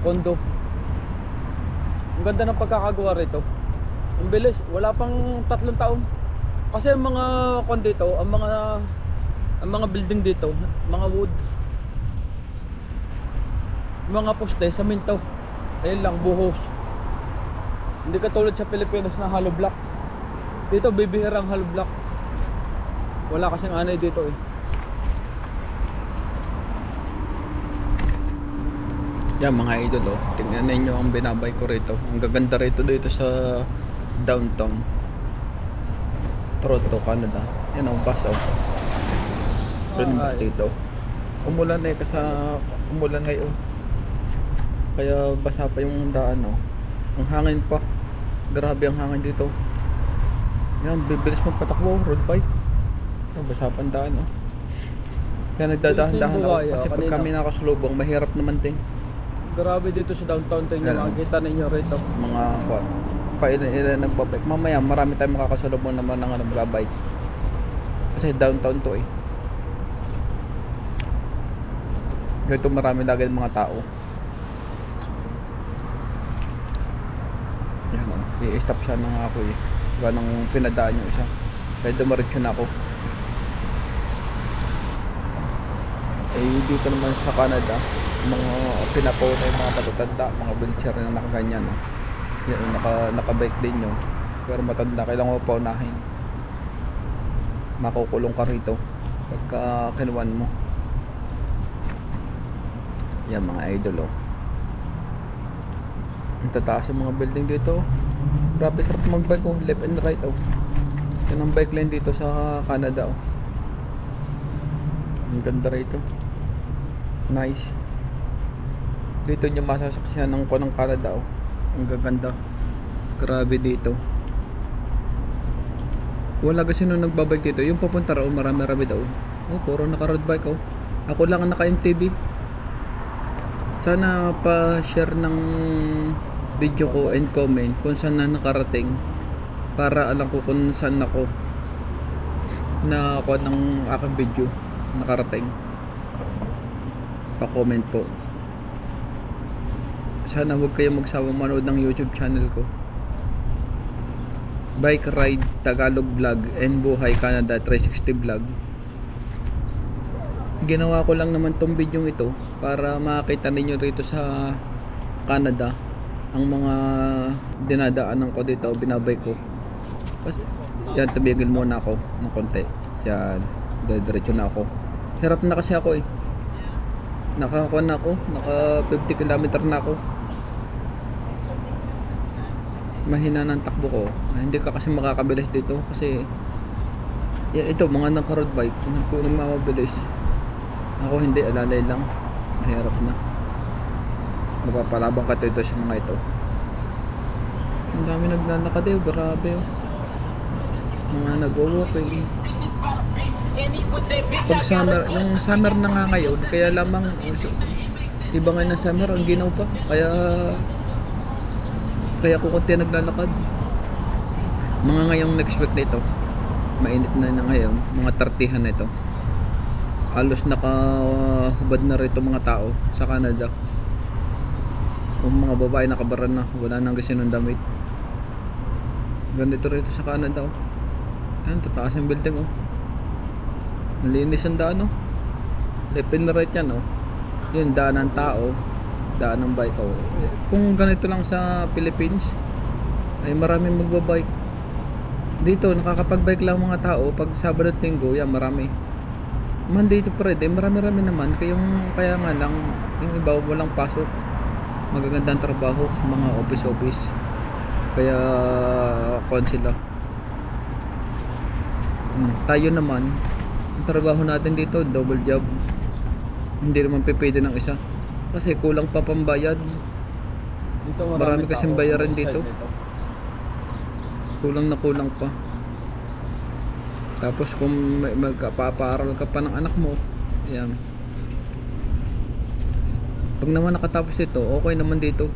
Kondo. Ang ganda ng pagkakagawa rito. Ang bilis, wala pang 3 taon. Kasi ang mga kon dito, ang mga building dito, mga wood, mga poste, saminto. Ayun lang, buhos. Hindi katulad sa Pilipinas na hollow block. Dito bibihirang hollow block. Wala kasing anay dito eh. Yan mga idol oh. Tingnan ninyo ang binabay ko rito. Ang gaganda rito dito sa downtown Toronto, Canada. Yan ang bus oh. Doon bus dito. Umulan eh umulan ngayon. Kaya basa pa yung daan oh. Ang hangin pa. Grabe ang hangin dito. Yan, bibilis mong patakbo, road bike. Yan, basa pa ang daan oh. Kaya nagdadahan-dahan ako kasi pag kami nakasulubong, mahirap naman din. Grabe dito sa downtown, tingnan makikita ninyo rito. Mga pailan nagbabike. Mamaya marami tayong makakasalubong naman ng nagbabike. Kasi downtown to eh. Dito marami lagi mga tao. Yan o, i-stop siya ng ako eh. Ganang pinadaan yung isa. Kaya dumaritso na ako. Eh dito naman sa Canada, mga pinapauna yung mga matatanda, mga wheelchair na nakaganyan no? Yan, nakabike din yun. Pero matanda, kailangan mo paunahin. Makukulong ka rito pagka kinuwan mo. Yan mga idol oh. Ang tataas yung mga building dito. Grabe sarap magbike oh, left and right oh. Yan ang bike lane dito sa Canada oh. Ang ganda rito. Nice. Dito nyo masasaksihan ng Canada oh. Ang gaganda. Grabe dito. Wala kasi nung nagbabike dito. Yung papunta raw marami-rami daw. Oh, puro naka-road bike oh. Ako lang ang naka-MTB. Sana pa-share ng video ko and comment kung saan na nakarating para alam ko kung saan ako na ako ng aking video nakarating. Pa-comment po. Sana huwag kayong magsawang manood ng YouTube channel ko. Bike Ride Tagalog Vlog and Buhay Canada 360 Vlog. Ginawa ko lang naman tong video ito para makita ninyo rito sa Canada ang mga dinadaanan ko dito, binabay ko. Kasi yan, tumigil muna ako ng konti. Yan, diretso na ako. Hirap na kasi ako eh. Naka 50 km na ako. Mahina ng takbo ko. Hindi ka kasi makakabilis dito kasi ito mga naka-road bike nagmamabilis. Ako hindi, alalay lang. Mahirap na. Magpapalabang ka dito sa mga ito. Ang dami naglalakad eh, grabe oh. Mga nag-walking. Pag summer, yung summer na nga ngayon, kaya lamang iba nga ng summer ang ginaw pa. Kaya ko konti naglalakad. Mga ngayong next week na ito, mainit na ngayon, mga 30han na ito. Halos nakahubad na rito mga tao sa Canada. Kung mga babae nakabara na, wala nang kasi ng damit. Ganito rito sa Canada oh. Ayan, tataas yung building oh. Malinis ang daan oh. Left and right yan oh. Yun, daan ng tao, daan ng bike oh. Kung ganito lang sa Philippines ay maraming magbabike. Dito nakakapag-bike lang mga tao pag Sabado at Linggo, yan marami. Monday to Friday, marami-rami naman. Kaya nga lang, yung iba walang pasok. Magagandang trabaho sa mga office. Kaya kon sila. Tayo naman, ang trabaho natin dito, double job. Hindi naman pipili ng isa. Kasi kulang pa pambayad. Marami kasing bayaran dito. Kulang pa. Tapos kung magpapaaral ka pa ng anak mo, ayan. Pag naman nakatapos dito, okay naman dito.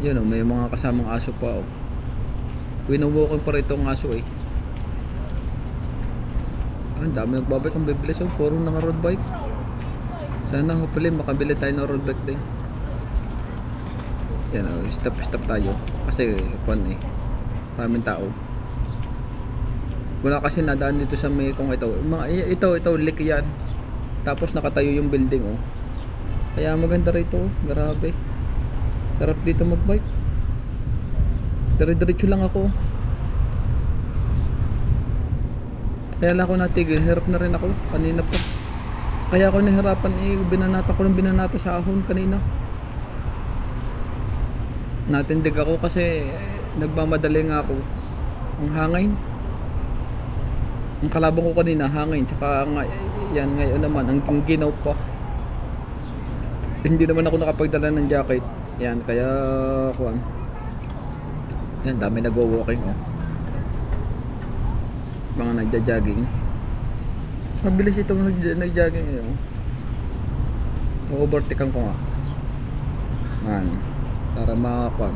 Yan o, may mga kasamang aso pa o. Winuwalking pa rito ang aso eh. Ang dami nagbabike, ang bibilis o. Puro naka road bike. Sana hopefully makabili tayo ng road bike din. Yan o, stop tayo. Kasi, kwan eh. Maraming tao. Wala kasi nadaan dito sa may kung ito. Ito, leak yan. Tapos nakatayo yung building oh. Kaya maganda rito oh. Grabe. Sarap dito magbike. Dire-diretso lang ako. Kaya lang ako natigil. Hirap na rin ako. Kanina pa. Kaya ako nahirapan eh. Binanata sa ahon kanina. Natindig ako kasi nagmamadali nga ako. Ang hangin. Ang kalabang ko kanina hangin. Tsaka yan ngayon naman. Ang ginaw pa. Hindi naman ako nakapagdala ng jacket. Yan. Kaya kuwan. Yan. Dami nagwo-walking oh. Mga nagja-jogging. Mabilis ito nag-jogging eh oh. O-overtakean ko nga. Yan. Para makakuan.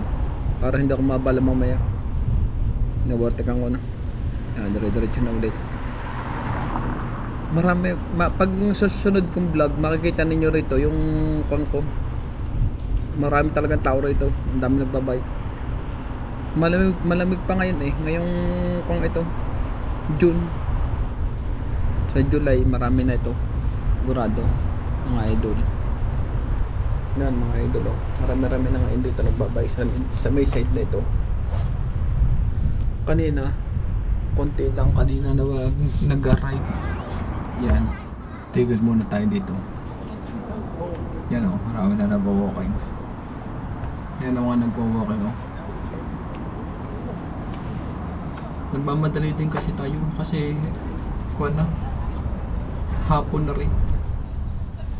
Para hindi ako mabala mamaya. Na-overtakean ko na. Yan. Dire-diretso na ulit. Marami. Pag sa susunod kong vlog, makikita ninyo rito yung kuan ko. Marami talagang tao rito. Ang dami nagbabike. Malamig pa ngayon eh. Ngayong kung ito June. Sa July marami na ito. Sigurado mga idol. Yan mga idol oh. Marami na nga dito nagbabike sa may side na ito. Kanina konti lang kanina na nag-arrive. Yan. Tigil muna tayo dito. Yan oh. Marami na nag-walking. Yan ang mga nag-walking oh. Nagmamadali din kasi tayo kasi kuwan na hapon na rin,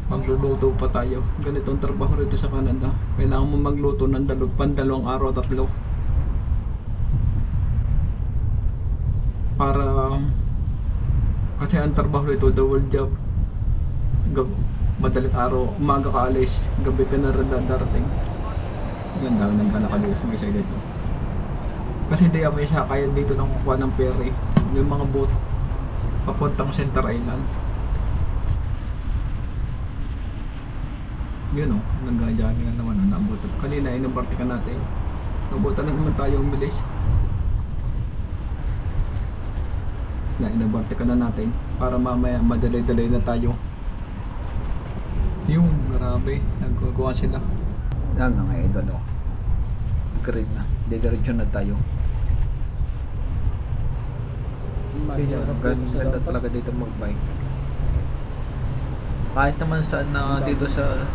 magluluto pa tayo. Ganito ang trabaho rito sa Canada, kailangan mo magluto ng dalawang araw, 3 para kasi ang trabaho rito double job. Madaling araw, umaga ka alis, gabi ka na darating. Yan daw nang kalakalis ng isa dito. Kasi di may sakay dito ng kuha ng ferry. Yung mga boat papuntang Center Island. Yun o, nag-jogging na naman. Naabutan. Kanina inabartikan natin. Naabutan na naman tayo ang bilis. Inabartikan na natin para mamaya madali-dali na tayo. Yung grabe, nagkukuha sila. Yan nga idol o. Green na. Didiretso na tayo. Ganda talaga dito magbike. Kahit naman saan na dito sa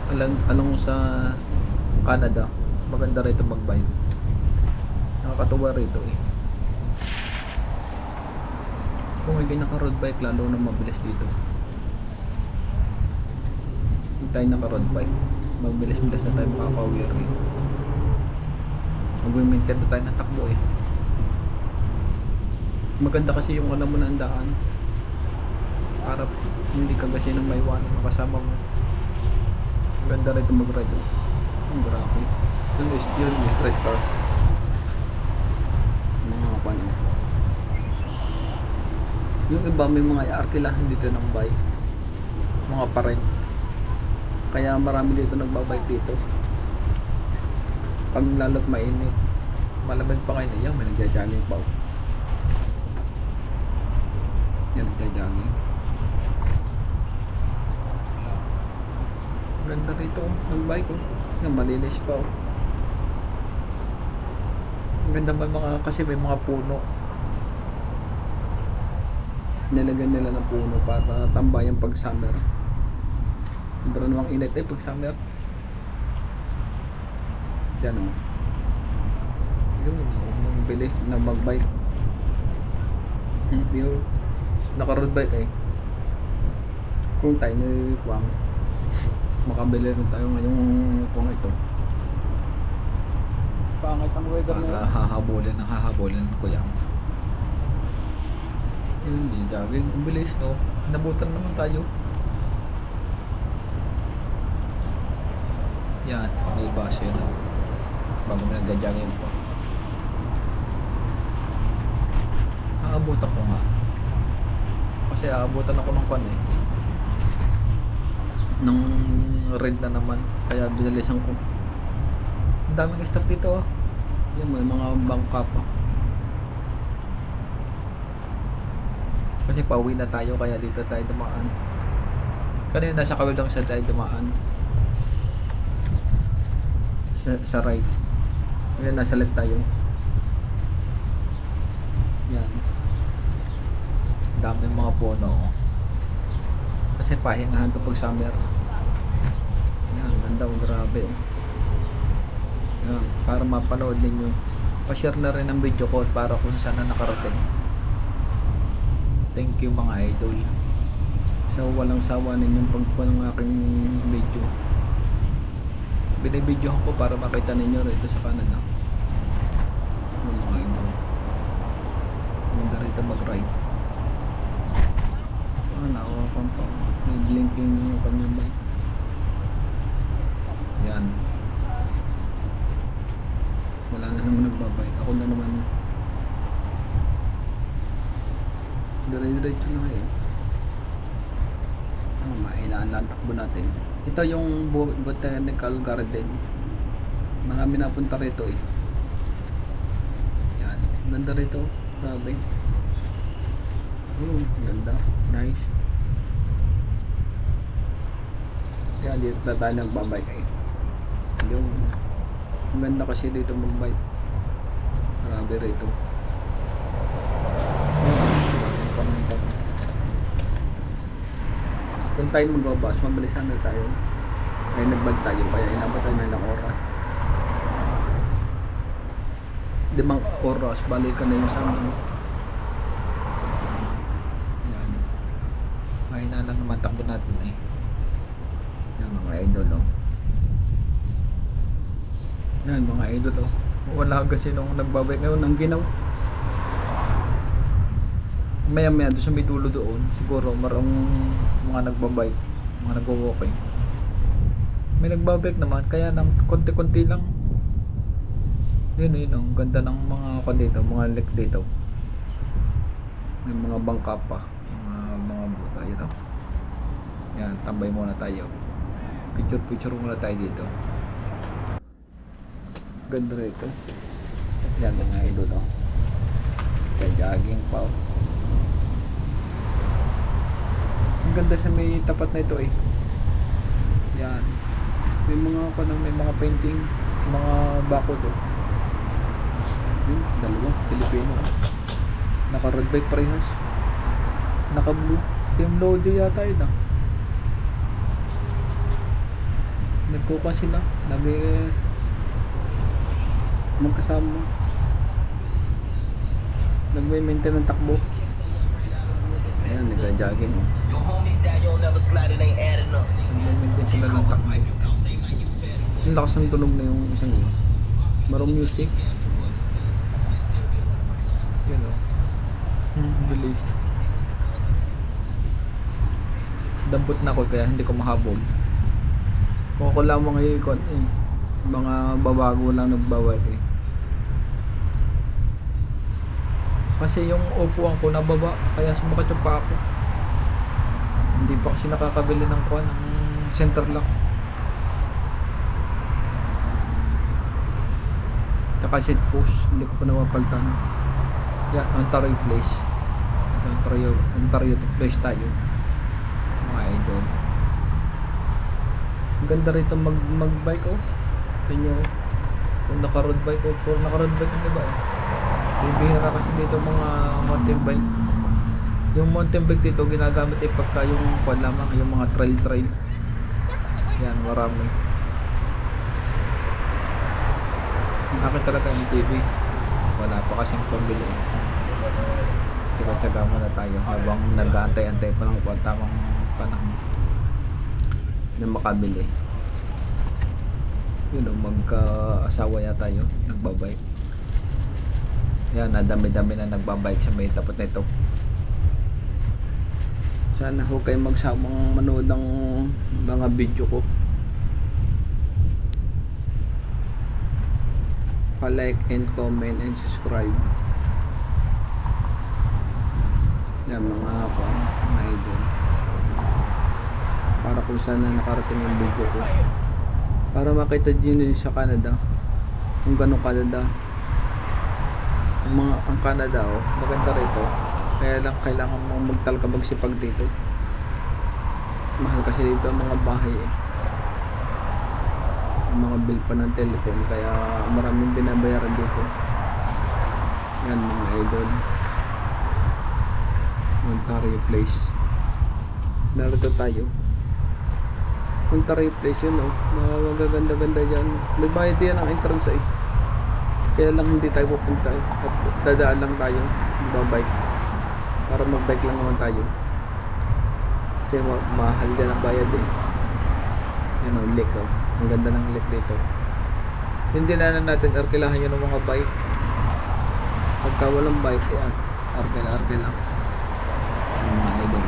along sa Canada, maganda rito magbike. Nakakatuwa rito eh. Kung hindi naka-road bike, lalo na mabilis dito. Kung tayo naka-road bike, mabilis-bilis na tayo makaka-wear eh. Mag-maintain na tayo ng takbo eh. Maganda kasi yung alam mo na ang daan para hindi ka kasi nang maiwanan ng kasama mo. Maganda rin ito mag-ride. Ang grabe. Yun yung straight car. Mga paano. Yung iba may mga arkilahan dito ng bike. Mga parent. Kaya marami dito nagbabike dito. Pag lalo't mainit, malamig pa kayo na yan, may nagja-jogging pa. Yan, nagja-jogging. Ganda rito, nag-bike oh. Yan, malinis pa oh. Ganda may mga, kasi may mga puno. Nilagyan nila ng puno para tambayan pag summer. Pero namang init eh pag summer. Yan o. Yung bilis na mag-bike. Yung naka-road bike eh. Kung tayo na kuwang makabili rin tayo ngayong kung ito. Pangit ang weather na yun. Hahabulin ko yan. Yung jogging, ang bilis no. Nabutan naman tayo. Yan, may bus yun no. Bago mo nag-jogging pa. Aabutan ko nga. Kasi aabutan ako ng pan eh. Nung red na naman. Kaya binalisan ko. Ang daming staff dito oh. Yan, may mga bangka pa. Kasi pauwi na tayo kaya dito tayo dumaan. Kanina nasa kabilang side tayo dumaan. Sa right. Ngayon nasa left tayo. Yan. Daming mga puno oh. Kasi pahingahan to pag summer. Yan, ganda oh, grabe oh. Yan, para mapanood ninyo. Pa-share na rin ang video ko para kung saan na nakarating. Thank you mga idol. So walang sawa ninyong pagkuha ng aking video. Binibidyohan ko para makita ninyo rito sa Canada. Yung mga idol. Ganda rito mag-ride. Nawakan pa. May blinking yung kanyang bike. Yan. Wala na naman nagbabike. Ako na naman. Dire-diretso na kayo. Mahinaan lang takbo natin. Ito yung botanical garden. Marami napunta rito eh. Yan. Ganda rito. Grabe. Ganda. Nice. Yan, dito na tayo nagbabike eh. Yung ganda kasi dito magbike. Grabe rito. Kung tayo magbabas, mabilisan na tayo. Ay nagbag tayo, kaya inabot tayo ng ilang oras. 5 oras, balikan na yung sa amin. Yan. Mahina lang naman takbo natin eh. Yan mga idol oh. Yan mga idol oh. Wala kasi nung nagbabike ngayon ng ginaw. Maya doon sa may dulo doon siguro marong mga nagbabike, mga nagwo-walking. May nagbabike naman kaya nang konti-konti lang. Yun ang ganda ng mga dito, mga lake dito. May mga bangka pa, mga buta yun oh. Yan, tambay muna tayo. Picture muna tayo dito. Ganda rito. Yan mga idol oh. Kaya-jogging pa oh. Ang ganda sa may tapat na ito eh. Yan. May mga painting, mga bakod oh. Dalawa, Pilipino. Naka road bike parehas. Naka blue. Team Lodi yata yun ah. Nagkukan sila. Magkasama. Nagme-maintain ng takbo. Ayan, nagja-jogging oh. Nagme-maintain sila ng takbo. Ang lakas ng tunog na yung isang yun. Marong music. Yun o. Bilis. Dampot na ako kaya hindi ko mahabol. Kung ako lamang ikon eh. Mga babago lang nagbawal eh. Kasi yung upuan ko nababa kaya sumakit yung pa ako. Hindi pa kasi nakakabili ng kuwan ng center lock. Tsaka seat post hindi ko pa napapalitan. Yan, Ontario Place. Ontario to place tayo. Mga idol. Ang ganda rito mag-bike oh. Tingnan nyo. Kung naka-road bike oh. Kung naka-road bike ang iba eh. Bibihira kasi dito mga mountain bike. Yung mountain bike dito ginagamit eh pagka yung kwan lamang, yung mga trail. Yan, marami. Nakita talaga yung TV. Wala pa kasing pambili. Tiga-tiga muna tayo habang nag-aantay-antay pa ng tamang panahon na makabili. Yun o, magka-asawa yata yun, nagbabike. Yan, nadami-dami na nagbabike sa may tapat na ito. Sana ho kayo magsawang manood ng mga video ko. Pa-like and comment and subscribe. Yan mga idol. Para kung saan na nakarating yung video ko. Para makita din sa Canada. Kung gano'ng Canada. Ang Canada maganda rito. Kaya lang kailangan mo talaga magsipag dito. Mahal kasi dito ang mga bahay Ang mga bill pa ng telephone, kaya maraming binabayaran dito. Yan mga idol. Ontario Place. Narito tayo. Ontario Place yun magaganda-ganda dyan. May bayad yan ang entrance Kaya lang hindi tayo pupunta at dadaan lang tayo. Magbabike. Para magbike lang naman tayo. Kasi mahal din ang bayad Yan lake Ang ganda ng lake dito. Hindi na natin arkilahan yun ng mga bike. Pagka walang bike arkila lang. Ang mga idol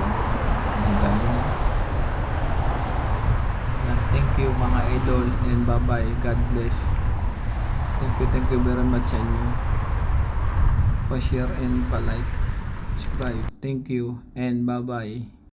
Thank you mga idol and bye bye. God bless. Thank you very much sa inyo. Pa-share and pa-like. Subscribe. Thank you and bye bye.